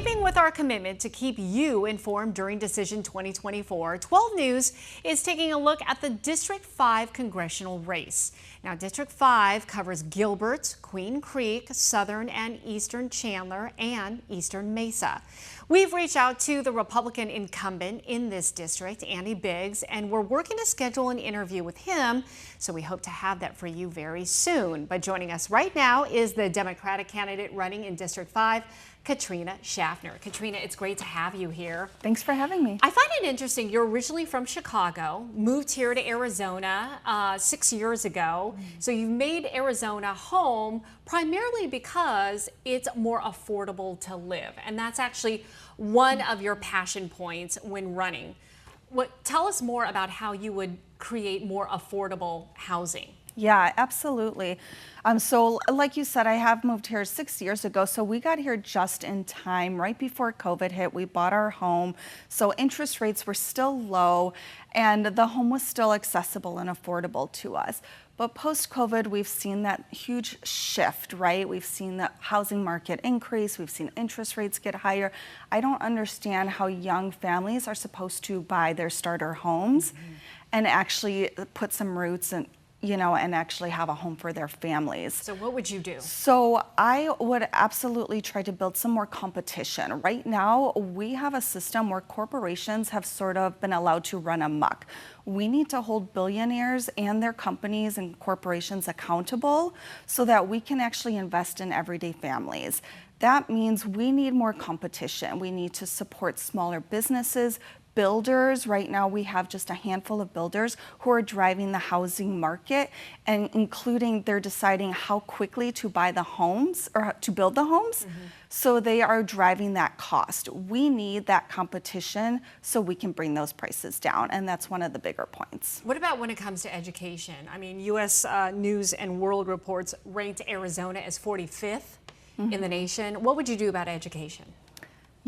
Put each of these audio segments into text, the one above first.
Keeping with our commitment to keep you informed during Decision 2024, 12 News is taking a look at the District 5 congressional race. Now, District 5 covers Gilbert, Queen Creek, Southern and Eastern Chandler, and Eastern Mesa. We've reached out to the Republican incumbent in this district, Andy Biggs, and we're working to schedule an interview with him, so we hope to have that for you very soon. But joining us right now is the Democratic candidate running in District 5, Katrina Schaffner. Katrina, it's great to have you here. Thanks for having me. I find it interesting. You're originally from Chicago, moved here to Arizona 6 years ago. So you've made Arizona home primarily because it's more affordable to live. And that's actually one of your passion points when running. Tell us more about how you would create more affordable housing. Yeah, absolutely. So like you said, I have moved here 6 years ago. So we got here just in time, right before COVID hit. We bought our home. So interest rates were still low and the home was still accessible and affordable to us. But post-COVID, we've seen that huge shift, right? We've seen the housing market increase. We've seen interest rates get higher. I don't understand how young families are supposed to buy their starter homes and actually put some roots and and actually have a home for their families. So what would you do? So I would absolutely try to build some more competition. Right now, we have a system where corporations have sort of been allowed to run amok. We need to hold billionaires and their companies and corporations accountable so that we can actually invest in everyday families. That means we need more competition. We need to support smaller businesses, builders. Right now we have just a handful of builders who are driving the housing market, and including they're deciding how quickly to buy the homes or to build the homes. So they are driving that cost. We need that competition so we can bring those prices down, and that's one of the bigger points. What about when it comes to education? I mean, U.S. News and World Reports ranked Arizona as 45th in the nation. What would you do about education?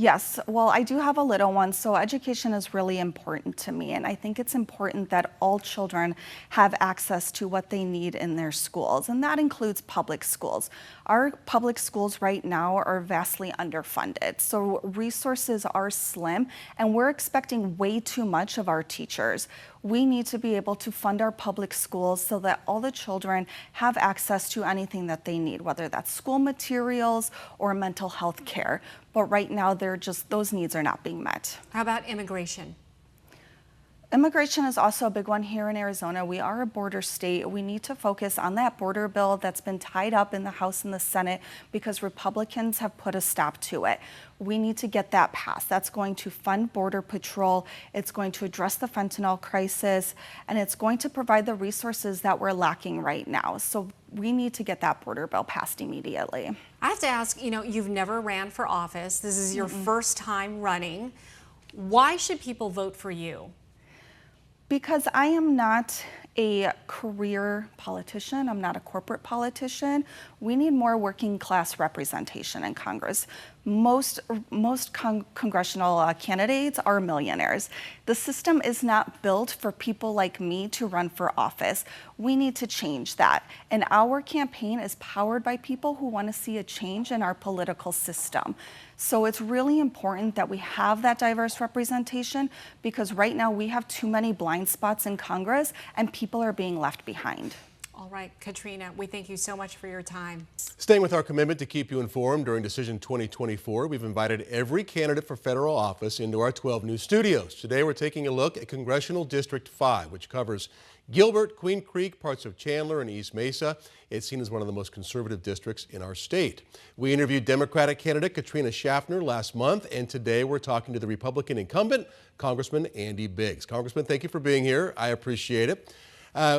Yes, well, I do have a little one, so education is really important to me, and I think it's important that all children have access to what they need in their schools, and that includes public schools. Our public schools right now are vastly underfunded, so resources are slim, and we're expecting way too much of our teachers. We need to be able to fund our public schools so that all the children have access to anything that they need, whether that's school materials or mental health care. But right now, those needs are not being met. How about immigration? Immigration is also a big one here in Arizona. We are a border state. We need to focus on that border bill that's been tied up in the House and the Senate because Republicans have put a stop to it. We need to get that passed. That's going to fund Border Patrol. It's going to address the fentanyl crisis, and it's going to provide the resources that we're lacking right now. So we need to get that border bill passed immediately. I have to ask, you've never ran for office. This is your first time running. Why should people vote for you? Because I am not a career politician. I'm not a corporate politician. We need more working class representation in Congress. Most congressional candidates are millionaires. The system is not built for people like me to run for office. We need to change that. And our campaign is powered by people who want to see a change in our political system. So it's really important that we have that diverse representation because right now we have too many blind spots in Congress and people are being left behind. All right, Katrina, we thank you so much for your time. Staying with our commitment to keep you informed during Decision 2024, we've invited every candidate for federal office into our 12 News studios. Today we're taking a look at Congressional District 5, which covers Gilbert, Queen Creek, parts of Chandler, and East Mesa. It's seen as one of the most conservative districts in our state. We interviewed Democratic candidate Katrina Schaffner last month, and today we're talking to the Republican incumbent, Congressman Andy Biggs. Congressman, thank you for being here. I appreciate it.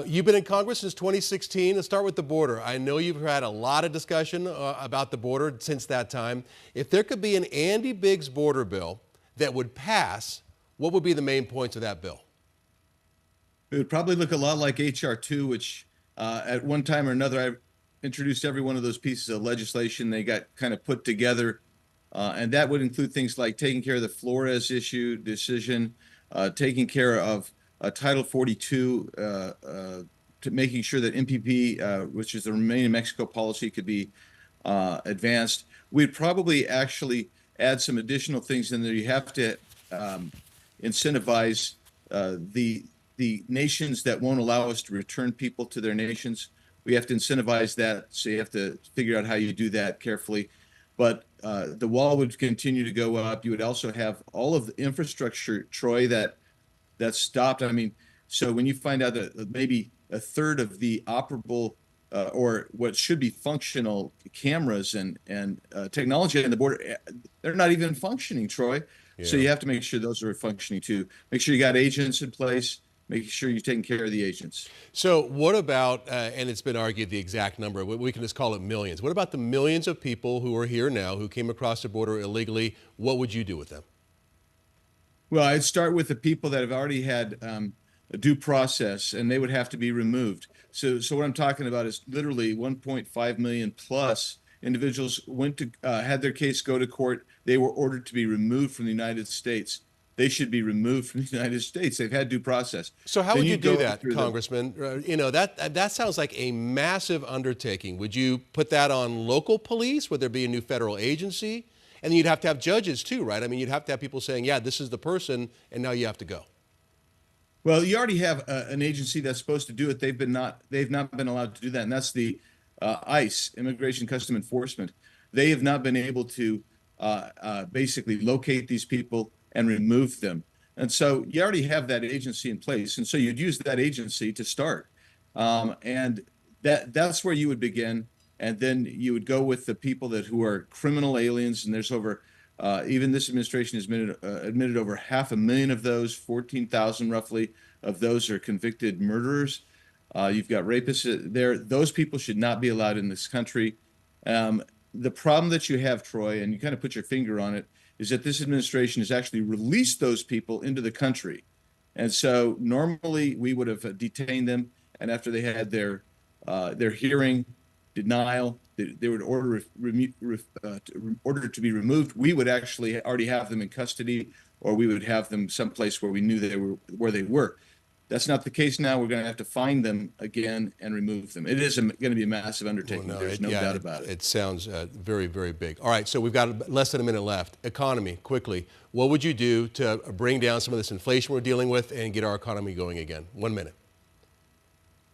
You've been in Congress since 2016. Let's start with the border. I know you've had a lot of discussion about the border since that time. If there could be an Andy Biggs border bill that would pass, what would be the main points of that bill? It would probably look a lot like H.R. 2, which at one time or another, I introduced every one of those pieces of legislation. They got kind of put together, and that would include things like taking care of the Flores decision, taking care of Title 42, to making sure that MPP, which is the Remain in Mexico policy, could be advanced. We'd probably actually add some additional things in there. You have to incentivize the nations that won't allow us to return people to their nations. We have to incentivize that, so you have to figure out how you do that carefully. But the wall would continue to go up. You would also have all of the infrastructure, Troy, that stopped. I mean, so when you find out that maybe a third of the operable or what should be functional cameras and technology on the border, they're not even functioning, Troy. Yeah. So you have to make sure those are functioning too. Make sure you got agents in place. Making sure you're taking care of the agents. So what about, and it's been argued the exact number, we can just call it millions. What about the millions of people who are here now who came across the border illegally? What would you do with them? Well, I'd start with the people that have already had a due process, and they would have to be removed. So what I'm talking about is literally 1.5 million plus individuals went to had their case go to court. They were ordered to be removed from the United States. They should be removed from the United States. They've had due process. So how would you do that, Congressman? You know, that sounds like a massive undertaking. Would you put that on local police? Would there be a new federal agency? And then you'd have to have judges too, right? I mean, you'd have to have people saying, yeah, this is the person, and now you have to go. Well, you already have an agency that's supposed to do it. They've not been allowed to do that, and that's the ICE, Immigration Custom Enforcement. They have not been able to basically locate these people and remove them. And so you already have that agency in place. And so you'd use that agency to start. And that's where you would begin. And then you would go with the people who are criminal aliens. And there's over, even this administration has admitted over 500,000 of those, 14,000 roughly of those are convicted murderers. You've got rapists there. Those people should not be allowed in this country. The problem that you have, Troy, and you kind of put your finger on it, is that this administration has actually released those people into the country. And so normally we would have detained them, and after they had their hearing, denial, they would order to be removed. We would actually already have them in custody, or we would have them someplace where we knew where they were. That's not the case now. We're going to have to find them again and remove them. It is going to be a massive undertaking. Well, There's no doubt about it. It sounds very, very big. All right, so we've got less than a minute left. Economy, quickly. What would you do to bring down some of this inflation we're dealing with and get our economy going again? 1 minute.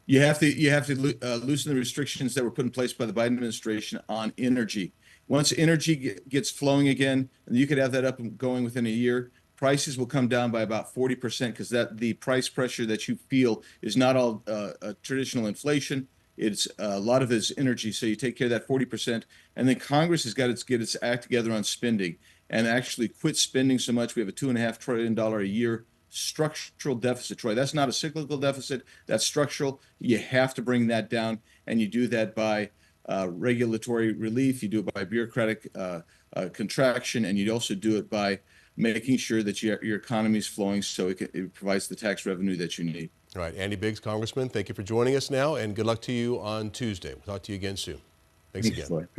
You have to loosen the restrictions that were put in place by the Biden administration on energy. Once energy gets flowing again, and you could have that up and going within a year, prices will come down by about 40% because the price pressure that you feel is not all traditional inflation. It's a lot of it is energy. So you take care of that 40%. And then Congress has got to get its act together on spending and actually quit spending so much. We have a $2.5 trillion a year structural deficit, Troy. That's not a cyclical deficit. That's structural. You have to bring that down. And you do that by regulatory relief. You do it by bureaucratic contraction. And you also do it by making sure that your economy is flowing so it provides the tax revenue that you need. All right, Andy Biggs, Congressman, thank you for joining us now, and good luck to you on Tuesday. We'll talk to you again soon. Thanks again.